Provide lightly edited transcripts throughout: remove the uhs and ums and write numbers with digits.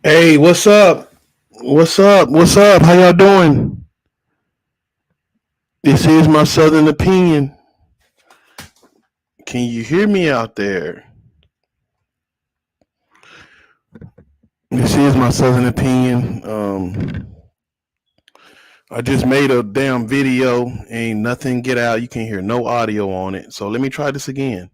Hey, what's up? What's up? What's up? How y'all doing? This is my Southern opinion. Can you hear me out there? This is my Southern opinion. I just made a damn video. Ain't nothing get out. You can hear no audio on it. So let me try this again.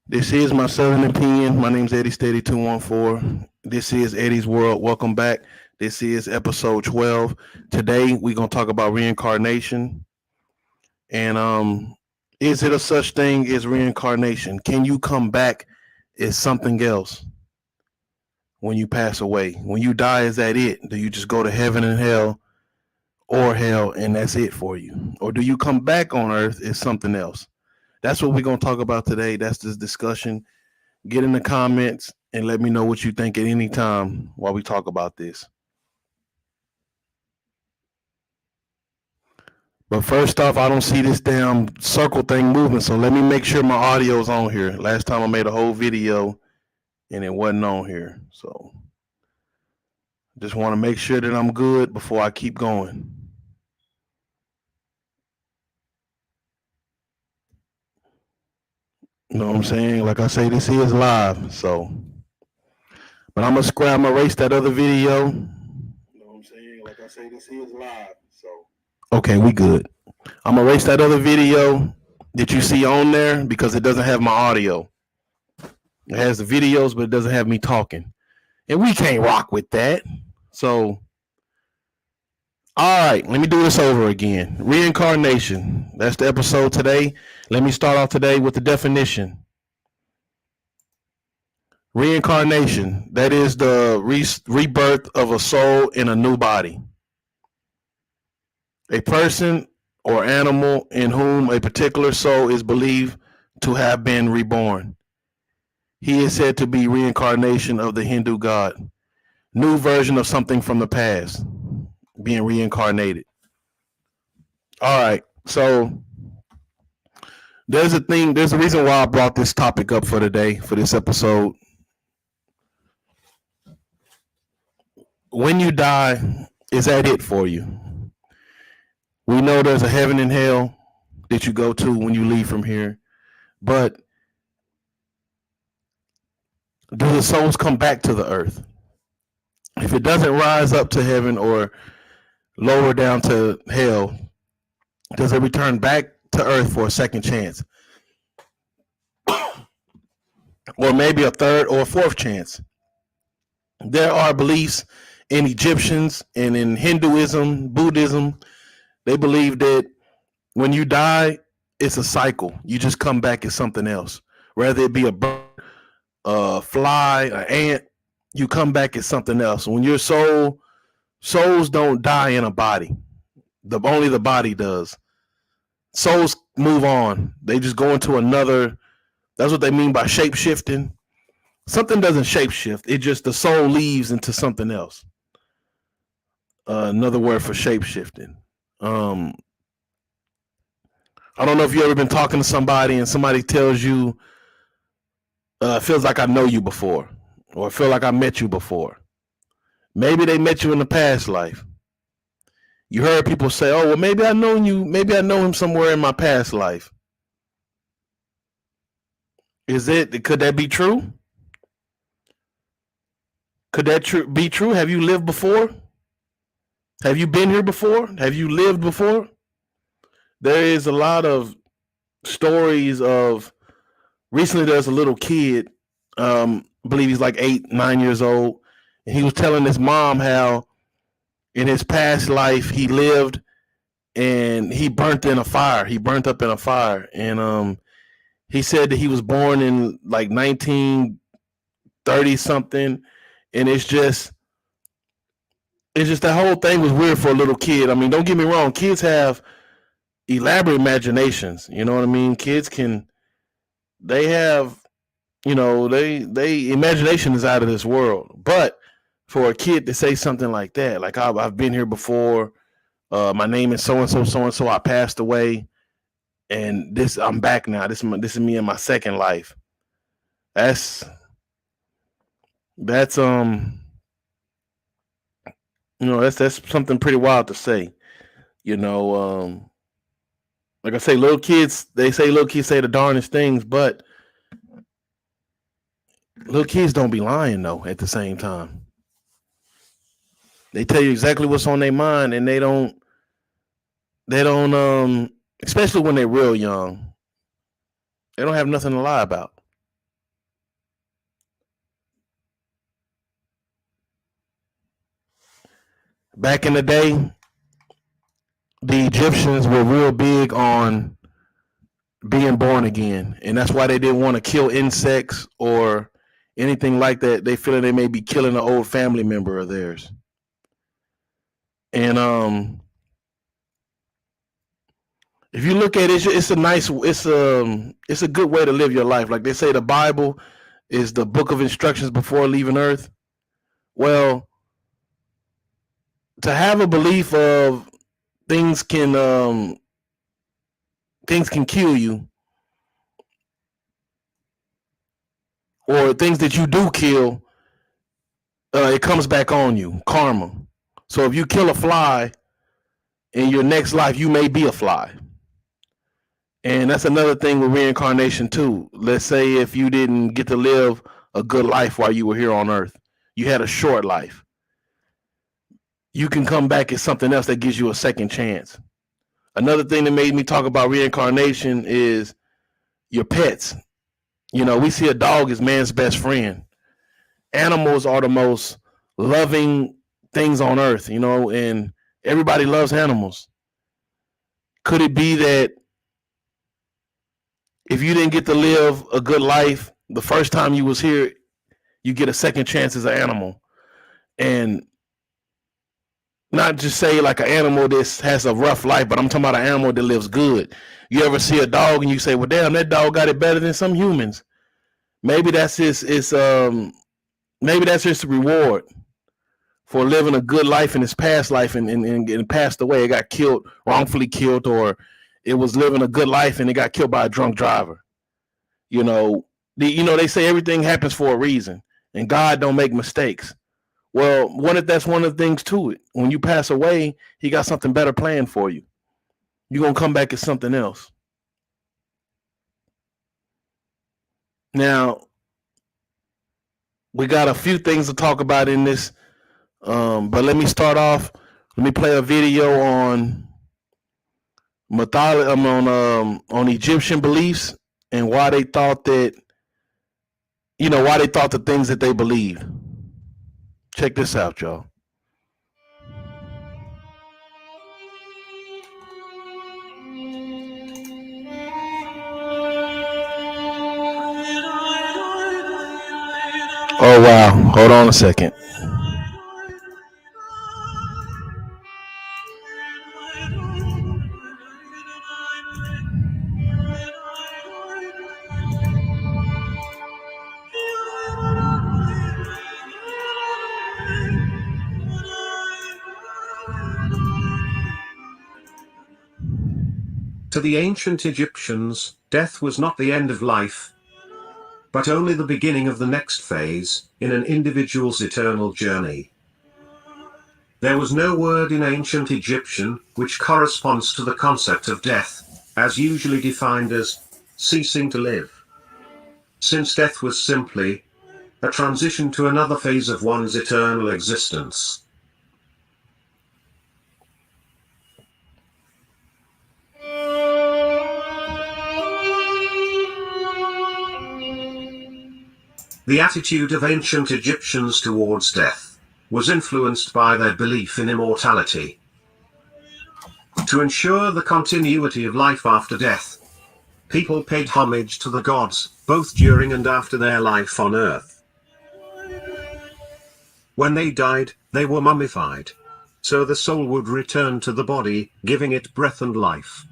This is my Southern opinion. My name's Eddie Steady 214. This is Eddie's World. Welcome back. This is episode 12. Today we're gonna talk about reincarnation. And is it a such thing as reincarnation? Can you come back as something else when you pass away? When you die, is that it? Do you just go to heaven and hell or hell and that's it for you? Or do you come back on earth as something else? That's what we're gonna talk about today. That's this discussion. Get in the comments and let me know what you think at any time while we talk about this. But first off, I don't see this damn circle thing moving, so let me make sure my audio's on here. Last time I made a whole video and it wasn't on here. So just want to make sure that I'm good before I keep going. You know what I'm saying? Like I say, this is live. So, but I'm gonna erase that other video. You know what I'm saying? Like I say, this is live. So, okay, we good. I'm gonna erase that other video that you see on there because it doesn't have my audio. It has the videos, but it doesn't have me talking. And we can't rock with that. So, all right, let me do this over again. Reincarnation. That's the episode today. Let me start off today with the definition. Reincarnation, that is the rebirth of a soul in a new body. A person or animal in whom a particular soul is believed to have been reborn. He is said to be reincarnation of the Hindu god. New version of something from the past, being reincarnated. All right, so there's a reason why I brought this topic up for today, for this episode. When you die, is that it for you? We know there's a heaven and hell that you go to when you leave from here, but do the souls come back to the earth? If it doesn't rise up to heaven or lower down to hell, does it return back to earth for a second chance? Or maybe a third or a fourth chance? There are beliefs in Egyptians and in Hinduism, Buddhism. They believe that when you die, it's a cycle. You just come back as something else. Whether it be a bird, a fly, an ant, you come back as something else. When your souls don't die in a body. Only the body does. Souls move on. They just go into another. That's what they mean by shape shifting. Something doesn't shape shift. It just the soul leaves into something else. Another word for shape shifting. I don't know if you ever been talking to somebody and somebody tells you, feels like I know you before, or feel like I met you before. Maybe they met you in the past life. You heard people say, "Oh, well, maybe I know you. Maybe I know him somewhere in my past life." Is it? Could that be true? Could that be true? Have you lived before? Have you been here before? Have you lived before? There is a lot of stories of. Recently, there's a little kid. I believe he's like 8, 9 years old, and he was telling his mom how in his past life he lived and he burnt in a fire. He burnt up in a fire, and he said that he was born in like 1930 something, and it's just that whole thing was weird for a little kid. I mean, don't get me wrong, kids have elaborate imaginations. You know what I mean? Kids can they have they imagination is out of this world. But for a kid to say something like that, like I've been here before, my name is so and so, so and so, I passed away, and this I'm back now. This is me in my second life. That's that's that's something pretty wild to say. You know, like I say, little kids say the darndest things, but little kids don't be lying though. At the same time, they tell you exactly what's on their mind, and they don't especially when they're real young, they don't have nothing to lie about. Back in the day, the Egyptians were real big on being born again, and that's why they didn't want to kill insects or anything like that. They feel they may be killing an old family member of theirs. And if you look at it, it's a good way to live your life. Like they say, the Bible is the book of instructions before leaving Earth. Well, to have a belief of things can kill you, or things that you do kill, it comes back on you, karma. So if you kill a fly in your next life, you may be a fly. And that's another thing with reincarnation too. Let's say if you didn't get to live a good life while you were here on Earth, you had a short life, you can come back as something else that gives you a second chance. Another thing that made me talk about reincarnation is your pets. You know, we see a dog as man's best friend. Animals are the most loving things on Earth, you know, and everybody loves animals. Could it be that if you didn't get to live a good life the first time you was here, you get a second chance as an animal? And not just say like an animal that has a rough life, but I'm talking about an animal that lives good. You ever see a dog and you say, well, damn, that dog got it better than some humans. Maybe that's his reward for living a good life in his past life and passed away. It got killed, wrongfully killed, or it was living a good life and it got killed by a drunk driver. You know, they say everything happens for a reason and God don't make mistakes. Well, what if that's one of the things to it? When you pass away, he got something better planned for you. You're going to come back as something else. Now, we got a few things to talk about in this, but let me start off. Let me play a video on on Egyptian beliefs and why they thought the things that they believed. Check this out, y'all. Oh, wow. Hold on a second. To the ancient Egyptians, death was not the end of life, but only the beginning of the next phase in an individual's eternal journey. There was no word in ancient Egyptian which corresponds to the concept of death, as usually defined as ceasing to live. Since death was simply a transition to another phase of one's eternal existence. The attitude of ancient Egyptians towards death was influenced by their belief in immortality. To ensure the continuity of life after death, people paid homage to the gods, both during and after their life on earth. When they died, they were mummified, so the soul would return to the body, giving it breath and life.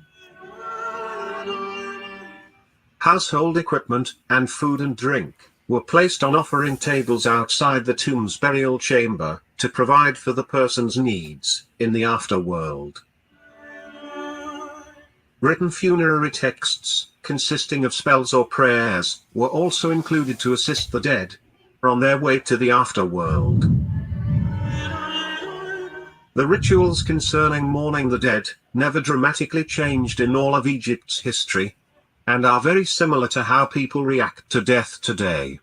Household equipment, and food and drink were placed on offering tables outside the tomb's burial chamber, to provide for the person's needs in the afterworld. Written funerary texts consisting of spells or prayers, were also included to assist the dead on their way to the afterworld. The rituals concerning mourning the dead never dramatically changed in all of Egypt's history, and are very similar to how people react to death today.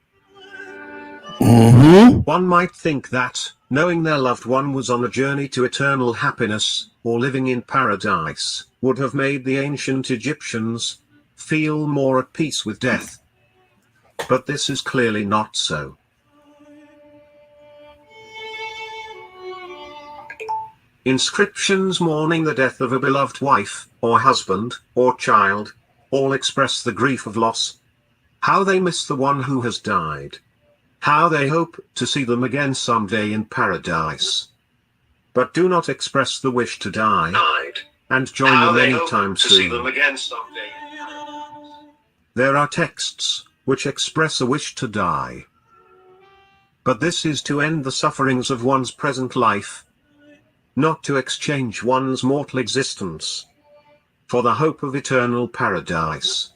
One might think that, knowing their loved one was on a journey to eternal happiness, or living in paradise, would have made the ancient Egyptians feel more at peace with death. But this is clearly not so. Inscriptions mourning the death of a beloved wife, or husband, or child, all express the grief of loss, how they miss the one who has died, how they hope to see them again someday in paradise, but do not express the wish to die and join them anytime soon. There are texts which express a wish to die, but this is to end the sufferings of one's present life, not to exchange one's mortal existence for the hope of eternal paradise.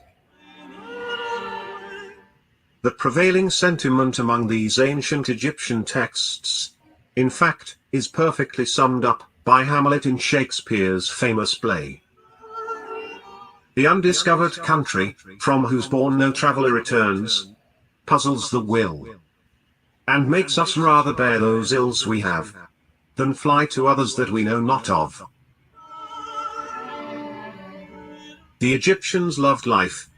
The prevailing sentiment among these ancient Egyptian texts, in fact, is perfectly summed up by Hamlet in Shakespeare's famous play. The undiscovered country, from whose bourne no traveller returns, puzzles the will, and makes us rather bear those ills we have, than fly to others that we know not of. The Egyptians loved life,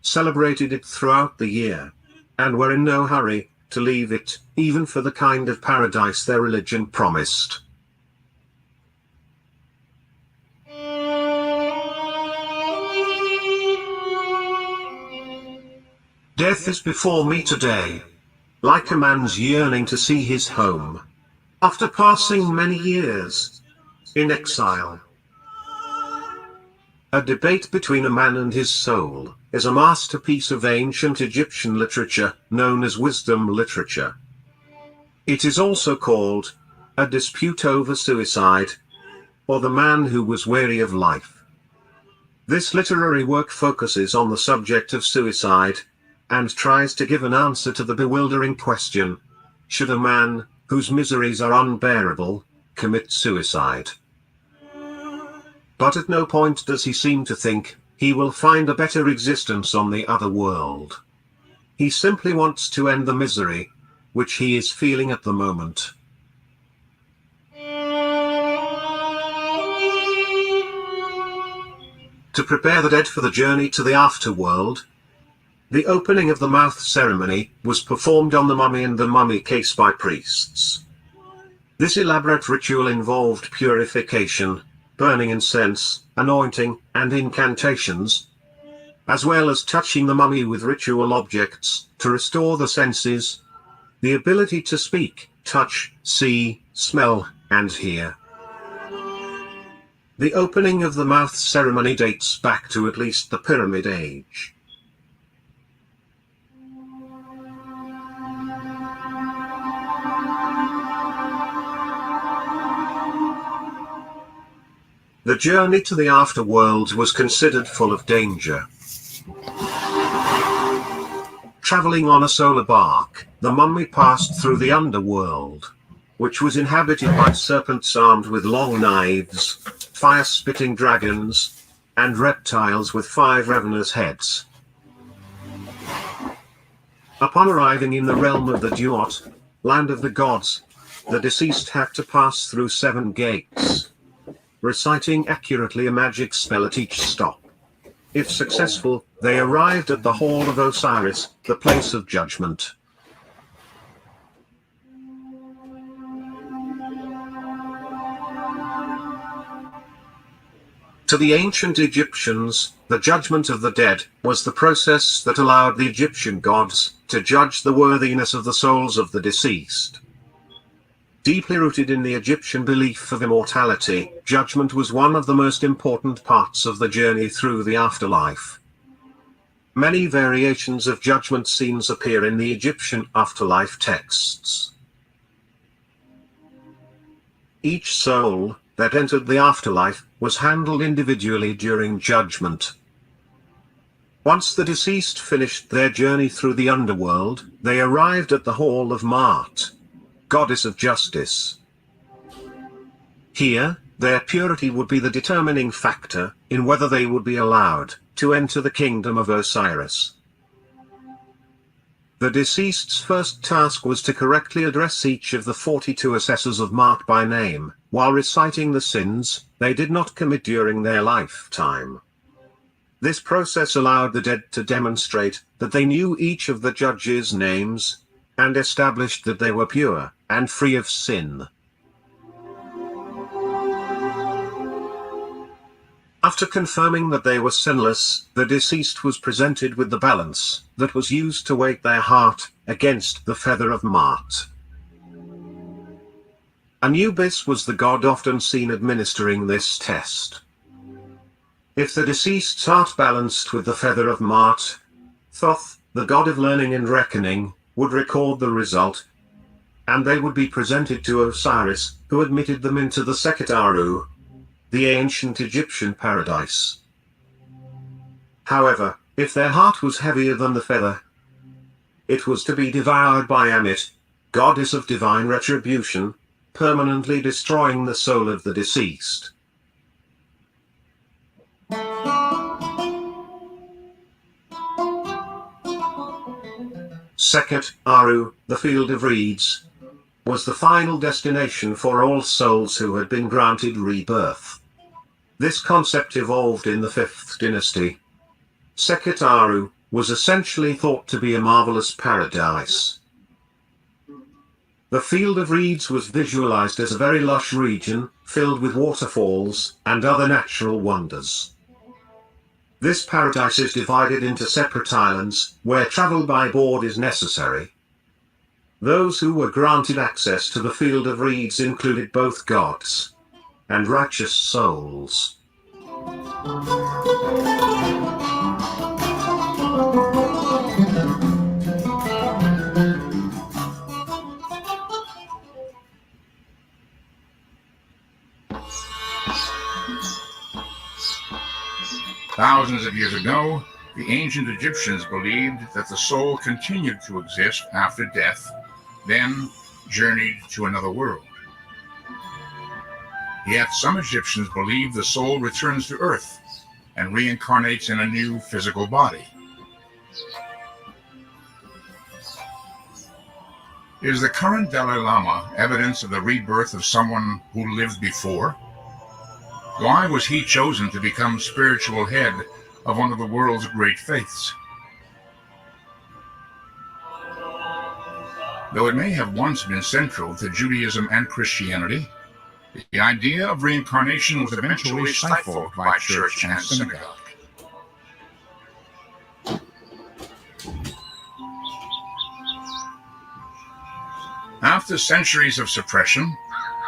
celebrated it throughout the year, and were in no hurry to leave it, even for the kind of paradise their religion promised. Death is before me today, like a man's yearning to see his home, after passing many years in exile. A debate between a man and his soul is a masterpiece of ancient Egyptian literature, known as wisdom literature. It is also called a dispute over suicide, or the man who was weary of life. This literary work focuses on the subject of suicide, and tries to give an answer to the bewildering question: should a man, whose miseries are unbearable, commit suicide? But at no point does he seem to think he will find a better existence on the other world. He simply wants to end the misery which he is feeling at the moment. To prepare the dead for the journey to the afterworld, the opening of the mouth ceremony was performed on the mummy and the mummy case by priests. This elaborate ritual involved purification, burning incense, anointing, and incantations, as well as touching the mummy with ritual objects to restore the senses, the ability to speak, touch, see, smell, and hear. The opening of the mouth ceremony dates back to at least the Pyramid Age. The journey to the afterworld was considered full of danger. Traveling on a solar bark, the mummy passed through the underworld, which was inhabited by serpents armed with long knives, fire-spitting dragons, and reptiles with 5 ravenous heads. Upon arriving in the realm of the Duat, land of the gods, the deceased had to pass through 7 gates, reciting accurately a magic spell at each stop. If successful, they arrived at the Hall of Osiris, the place of judgment. To the ancient Egyptians, the judgment of the dead was the process that allowed the Egyptian gods to judge the worthiness of the souls of the deceased. Deeply rooted in the Egyptian belief of immortality, judgment was one of the most important parts of the journey through the afterlife. Many variations of judgment scenes appear in the Egyptian afterlife texts. Each soul that entered the afterlife was handled individually during judgment. Once the deceased finished their journey through the underworld, they arrived at the Hall of Maat, goddess of justice. Here, their purity would be the determining factor in whether they would be allowed to enter the kingdom of Osiris. The deceased's first task was to correctly address each of the 42 assessors of Maat by name, while reciting the sins they did not commit during their lifetime. This process allowed the dead to demonstrate that they knew each of the judges' names, and established that they were pure and free of sin. After confirming that they were sinless, the deceased was presented with the balance that was used to weight their heart against the feather of Maat. Anubis was the god often seen administering this test. If the deceased's heart balanced with the feather of Maat, Thoth, the god of learning and reckoning, would record the result, and they would be presented to Osiris, who admitted them into the Sekhet Aru, the ancient Egyptian paradise. However, if their heart was heavier than the feather, it was to be devoured by Amit, goddess of divine retribution, permanently destroying the soul of the deceased. Sekhet Aru, the field of reeds, was the final destination for all souls who had been granted rebirth. This concept evolved in the 5th dynasty. Sekhet Aru was essentially thought to be a marvelous paradise. The field of reeds was visualized as a very lush region, filled with waterfalls and other natural wonders. This paradise is divided into separate islands, where travel by board is necessary. Those who were granted access to the field of reeds included both gods and righteous souls. Thousands of years ago, the ancient Egyptians believed that the soul continued to exist after death, then journeyed to another world. Yet some Egyptians believe the soul returns to Earth and reincarnates in a new physical body. Is the current Dalai Lama evidence of the rebirth of someone who lived before? Why was he chosen to become spiritual head of one of the world's great faiths? Though it may have once been central to Judaism and Christianity, the idea of reincarnation was eventually stifled by church and synagogue. After centuries of suppression,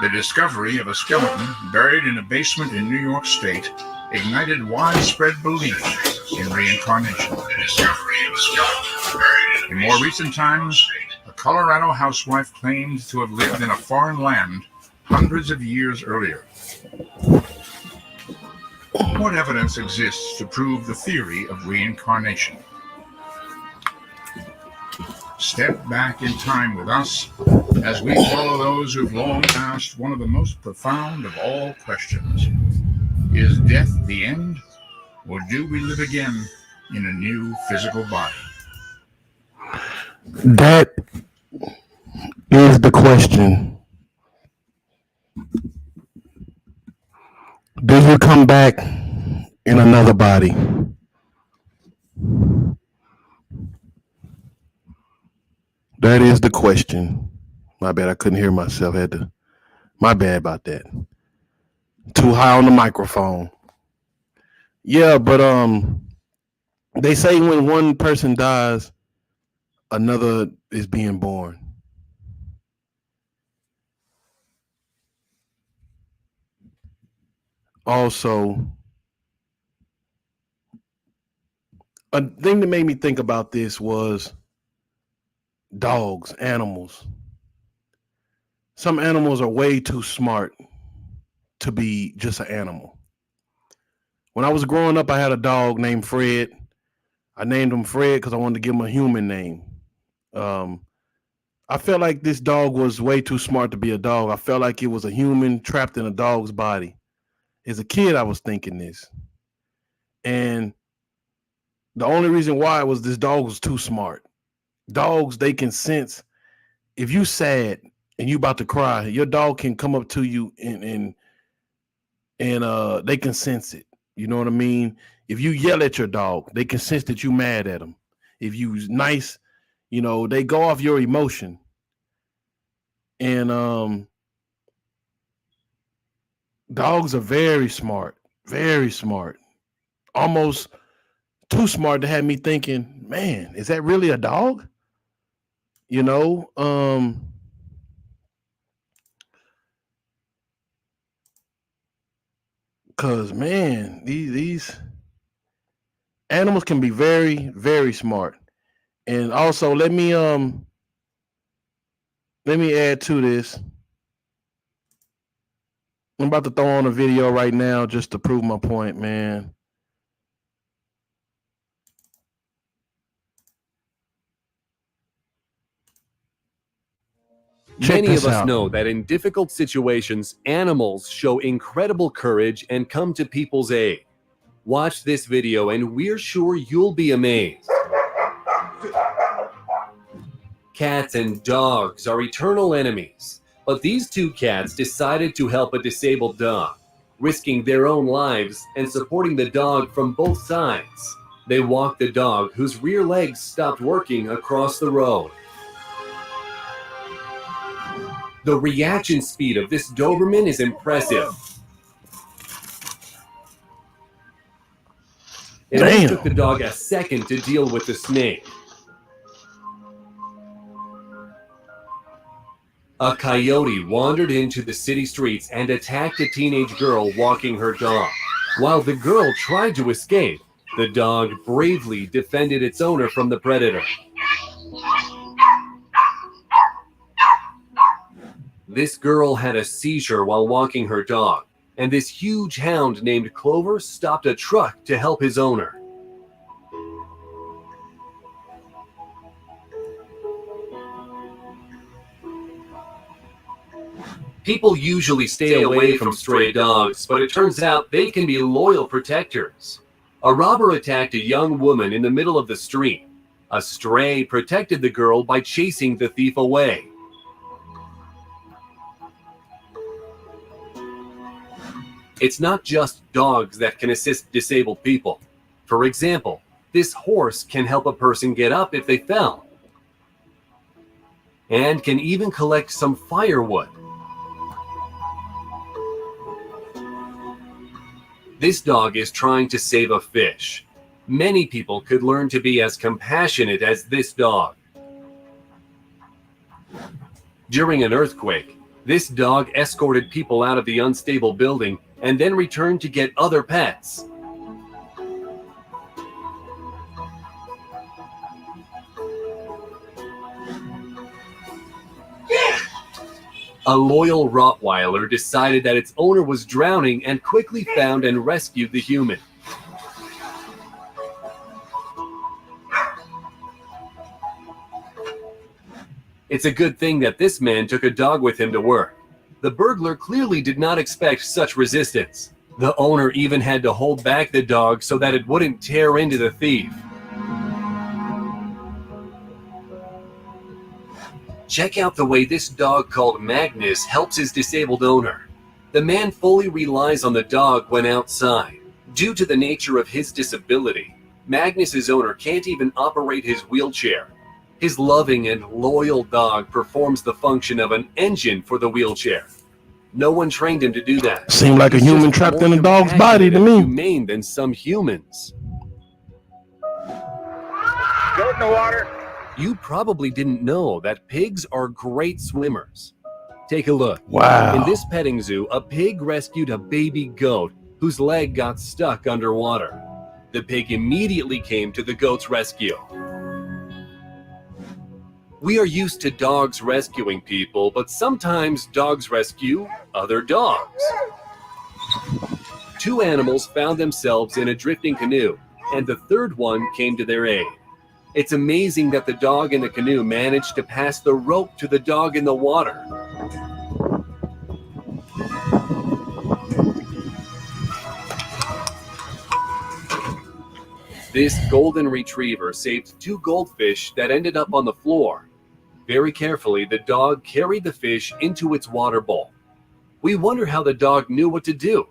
the discovery of a skeleton buried in a basement in New York State ignited widespread belief in reincarnation. In more recent times, a Colorado housewife claimed to have lived in a foreign land hundreds of years earlier. What evidence exists to prove the theory of reincarnation? Step back in time with us as we follow those who've long asked one of the most profound of all questions. Is death the end, or do we live again in a new physical body? That is the question. Do you come back in another body? That is the question. My bad, I couldn't hear myself. My bad about that. Too high on the microphone. Yeah, but they say when one person dies, another is being born. Also, a thing that made me think about this was dogs, animals. Some animals are way too smart to be just an animal. When I was growing up, I had a dog named Fred. I named him Fred because I wanted to give him a human name. Um, I felt like this dog was way too smart to be a dog. I felt like it was a human trapped in a dog's body. As a kid, I was thinking this. And the only reason why was this dog was too smart. Dogs, they can sense if you sad and you about to cry, your dog can come up to you and they can sense it. You know what I mean? If you yell at your dog, they can sense that you mad at them. If you nice, they go off your emotion. And dogs are very smart, very smart. Almost too smart to have me thinking, man, is that really a dog? You know, cause man, these animals can be very, very smart. And also let me add to this. I'm about to throw on a video right now just to prove my point, man. Check Many this of us out. know that in difficult situations, animals show incredible courage and come to people's aid. Watch this video and we're sure you'll be amazed. Cats and dogs are eternal enemies, but these two cats decided to help a disabled dog, risking their own lives and supporting the dog from both sides. They walked the dog, whose rear legs stopped working, across the road. The reaction speed of this Doberman is impressive. It only took the dog a second to deal with the snake. A coyote wandered into the city streets and attacked a teenage girl walking her dog. While the girl tried to escape, the dog bravely defended its owner from the predator. This girl had a seizure while walking her dog, and this huge hound named Clover stopped a truck to help his owner. People usually stay away from stray dogs, but it turns out they can be loyal protectors. A robber attacked a young woman in the middle of the street. A stray protected the girl by chasing the thief away. It's not just dogs that can assist disabled people. For example, this horse can help a person get up if they fell, and can even collect some firewood. This dog is trying to save a fish. Many people could learn to be as compassionate as this dog. During an earthquake, this dog escorted people out of the unstable building and then returned to get other pets. A loyal Rottweiler decided that its owner was drowning and quickly found and rescued the human. It's a good thing that this man took a dog with him to work. The burglar clearly did not expect such resistance. The owner even had to hold back the dog so that it wouldn't tear into the thief. Check out the way this dog called Magnus helps his disabled owner. The man fully relies on the dog when outside. Due to the nature of his disability, Magnus's owner can't even operate his wheelchair. His loving and loyal dog performs the function of an engine for the wheelchair. No one trained him to do that. Seemed like a human trapped in a dog's body to me. Humane than some humans. Goat in the water. You probably didn't know that pigs are great swimmers. Take a look. Wow. In this petting zoo, a pig rescued a baby goat whose leg got stuck underwater. The pig immediately came to the goat's rescue. We are used to dogs rescuing people, but sometimes dogs rescue other dogs. Two animals found themselves in a drifting canoe. and the third one came to their aid. It's amazing that the dog in the canoe managed to pass the rope to the dog in the water. This golden retriever saved 2 goldfish that ended up on the floor. Very carefully, the dog carried the fish into its water bowl. We wonder how the dog knew what to do.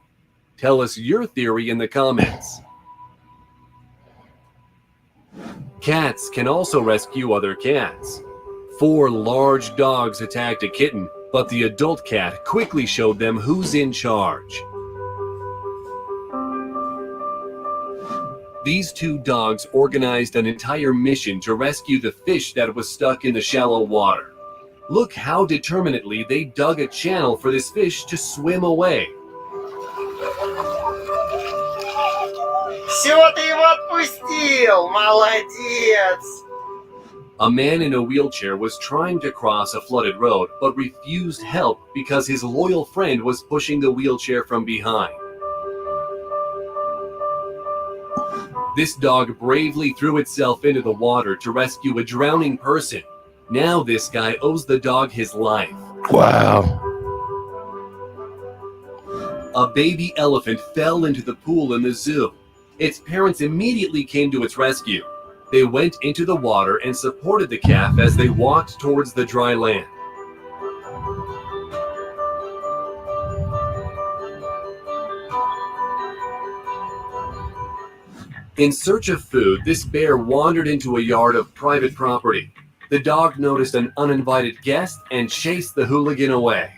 Tell us your theory in the comments. Cats can also rescue other cats. 4 large dogs attacked a kitten, but the adult cat quickly showed them who's in charge. These 2 dogs organized an entire mission to rescue the fish that was stuck in the shallow water. Look how determinedly they dug a channel for this fish to swim away. Все, ты его отпустил! Молодец! A man in a wheelchair was trying to cross a flooded road, but refused help because his loyal friend was pushing the wheelchair from behind. This dog bravely threw itself into the water to rescue a drowning person. Now this guy owes the dog his life. Wow. A baby elephant fell into the pool in the zoo. Its parents immediately came to its rescue. They went into the water and supported the calf as they walked towards the dry land. In search of food, this bear wandered into a yard of private property. The dog noticed an uninvited guest and chased the hooligan away.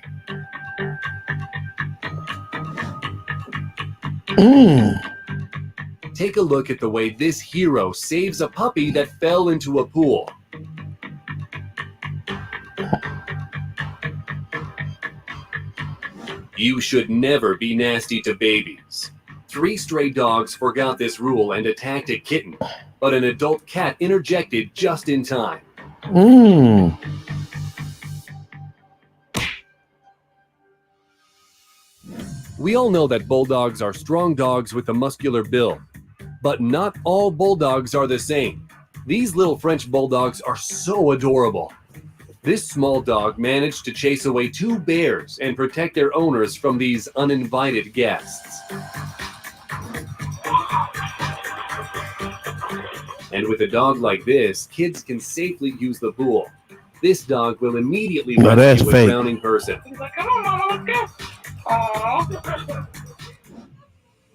Take a look at the way this hero saves a puppy that fell into a pool. You should never be nasty to babies. 3 stray dogs forgot this rule and attacked a kitten, but an adult cat interjected just in time. We all know that bulldogs are strong dogs with a muscular build, but not all bulldogs are the same. These little French bulldogs are so adorable. This small dog managed to chase away 2 bears and protect their owners from these uninvited guests. And with a dog like this, kids can safely use the pool. This dog will immediately rescue a drowning person. He's like, come on, Mama, let's go. Aww.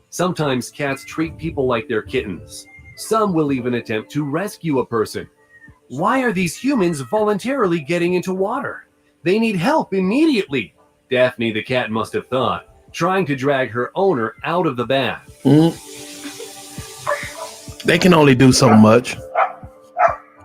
Sometimes cats treat people like their kittens. Some will even attempt to rescue a person. Why are these humans voluntarily getting into water? They need help immediately, Daphne the cat must have thought, trying to drag her owner out of the bath. They can only do so much,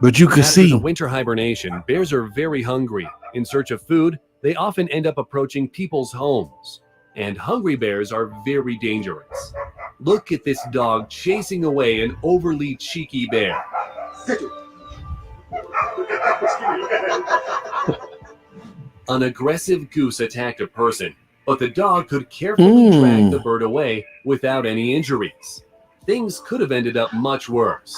but you can After see the winter hibernation, bears are very hungry. In search of food, they often end up approaching people's homes. And hungry bears are very dangerous. Look at this dog chasing away an overly cheeky bear. An aggressive goose attacked a person, but the dog could carefully drag the bird away without any injuries. Things could have ended up much worse,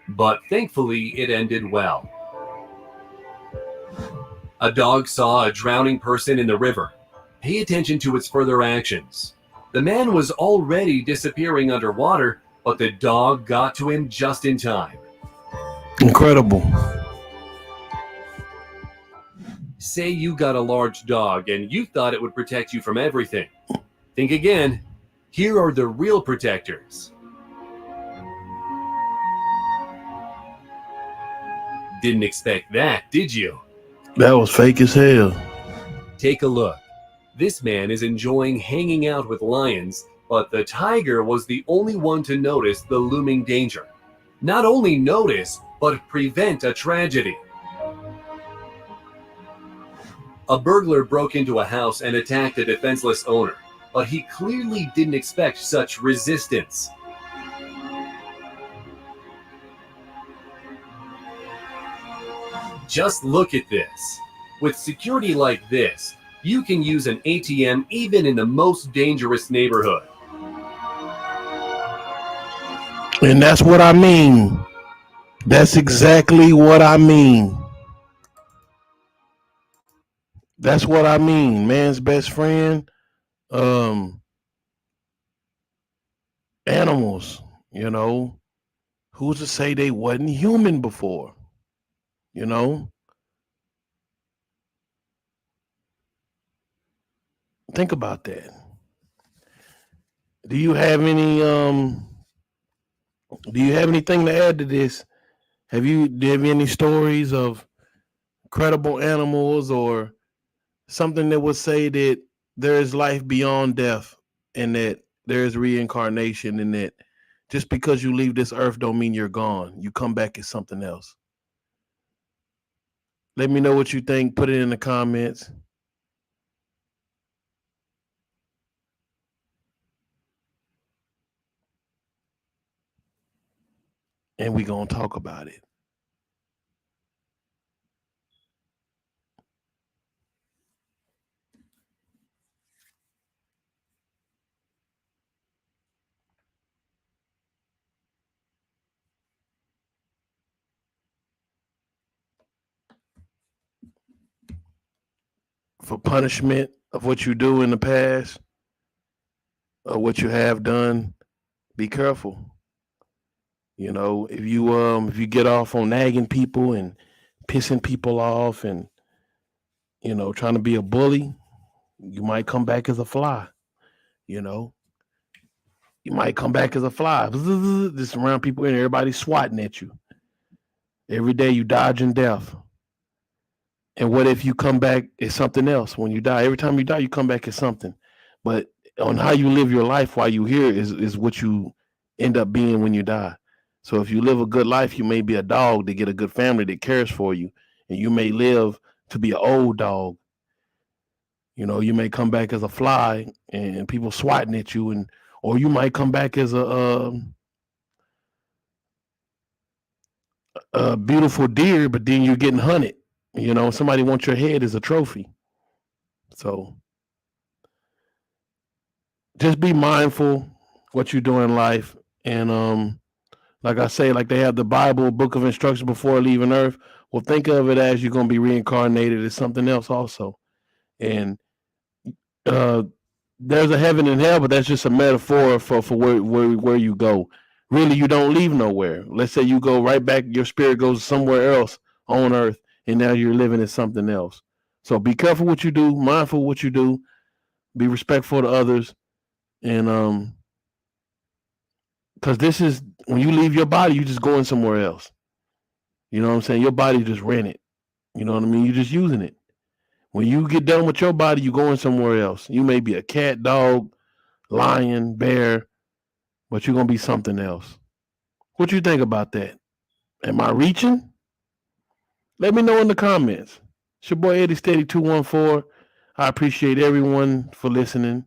but thankfully it ended well. A dog saw a drowning person in the river. Pay attention to its further actions. The man was already disappearing underwater, but the dog got to him just in time. incredible. Say you got a large dog and you thought it would protect you from everything. Think again. Here are the real protectors. Didn't expect that, did you? That was fake as hell. Take a look. This man is enjoying hanging out with lions, but the tiger was the only one to notice the looming danger. Not only notice, but prevent a tragedy. A burglar broke into a house and attacked a defenseless owner, but he clearly didn't expect such resistance. Just look at this. With security like this, you can use an ATM even in the most dangerous neighborhood. And that's what I mean. That's exactly what I mean. That's what I mean. Man's best friend, um, animals, you know. Who's to say they wasn't human before? You know? Think about that. Do you have any do you have anything to add to this? Do you have any stories of credible animals or something that would say that there is life beyond death and that there is reincarnation and that just because you leave this earth don't mean you're gone. You come back as something else. Let me know what you think. Put it in the comments. And we gonna talk about it. For punishment of what you do in the past or what you have done, be careful. You know, if you get off on nagging people and pissing people off and trying to be a bully, you might come back as a fly. You know, you might come back as a fly, just around people and everybody swatting at you. Every day you dodging death. And what if you come back as something else when you die? Every time you die, you come back as something. But on how you live your life while you here is what you end up being when you die. So if you live a good life, you may be a dog to get a good family that cares for you, and you may live to be an old dog. You may come back as a fly and people swatting at you, or you might come back as a beautiful deer, but then you're getting hunted. Somebody wants your head as a trophy. So just be mindful what you do in life. And like I say, like they have the Bible, book of instruction before leaving earth. Well, think of it as you're going to be reincarnated as something else also. And uh, there's a heaven and hell, but that's just a metaphor for where you go. Really, you don't leave nowhere. Let's say you go right back, your spirit goes somewhere else on earth, and now you're living as something else. So be careful what you do, mindful what you do, be respectful to others, and because this is when you leave your body, you just going somewhere else. You know what I'm saying? Your body just rented. You know what I mean? You're just using it. When you get done with your body, you're going somewhere else. You may be a cat, dog, lion, bear, but you're gonna be something else. What you think about that? Am I reaching? Let me know in the comments. It's your boy Eddie Steady 214. I appreciate everyone for listening.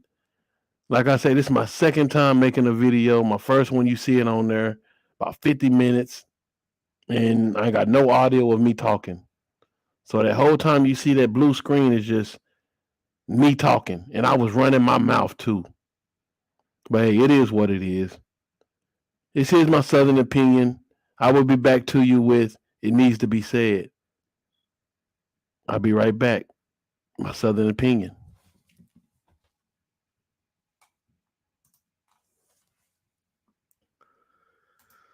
Like I say, this is my second time making a video. My first one, you see it on there, about 50 minutes. And I got no audio of me talking. So that whole time you see that blue screen is just me talking. And I was running my mouth too. But hey, it is what it is. This is my Southern opinion. I will be back to you with It Needs to Be Said. I'll be right back. My Southern opinion.